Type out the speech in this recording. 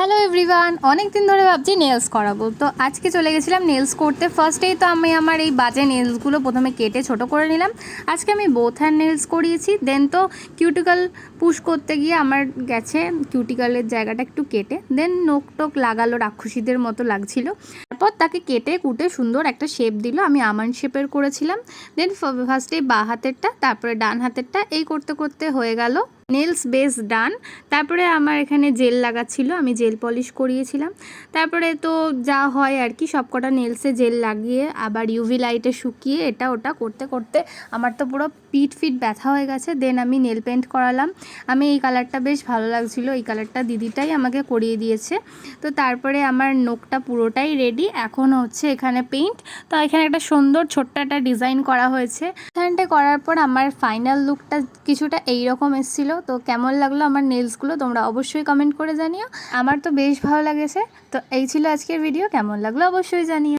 Hello everyone, অনেক দিন ধরে ভাবছি নেলস করাবো। তো আজকে চলে গেছিলাম নেলস করতে। ফার্স্টেই তো আমি আমার এই বাজে নেলসগুলো প্রথমে কেটে ছোট করে নিলাম। আজকে আমি বোথ হ্যান্ড নেলস করিয়েছি। দেন তো কিউটিক্যাল পুশ করতে গিয়ে আমার গেছে কিউটিক্যালের জায়গাটা একটু কেটে। দেন নোক টোক লাগালো, রাক্ষসীদের মতো লাগছিল। তারপর তাকে কেটে কুটে সুন্দর একটা শেপ দিল। আমি আমন্ড শেপের করেছিলাম। দেন ফার্স্টে বাঁ হাতেরটা, তারপরে ডান হাতেরটা, এই করতে করতে হয়ে গেল নেলস বেস ডান। তারপরে আমার এখানে জেল লাগাচ্ছিল, আমি জেল পলিশ করিয়েছিলাম। তারপরে তো যা হয় আর কি, সবকটা নেলসে জেল লাগিয়ে আবার ইউভি লাইটে শুকিয়ে এটা ওটা করতে করতে আমার তো পুরো পিঠ ফিট ব্যথা হয়ে গেছে। দেন আমি নেল পেন্ট করালাম। আমি এই কালারটা বেশ ভালো লাগছিল, এই কালারটা দিদিটাই আমাকে করিয়ে দিয়েছে। তো তারপরে আমার নোকটা পুরোটাই রেডি। এখন হচ্ছে এখানে পেইন্ট। তো এখানে একটা সুন্দর ছোট্ট একটা ডিজাইন করা হয়েছে। ডিজাইনটা করার পর আমার ফাইনাল লুকটা কিছুটা এইরকম এসেছিলো। তো কেমন লাগলো আমার নেলসগুলো তোমরা অবশ্যই কমেন্ট করে জানিও। আমার তো বেশ ভালো লেগেছে। তো এই ছিল আজকের ভিডিও, কেমন লাগলো অবশ্যই জানিও।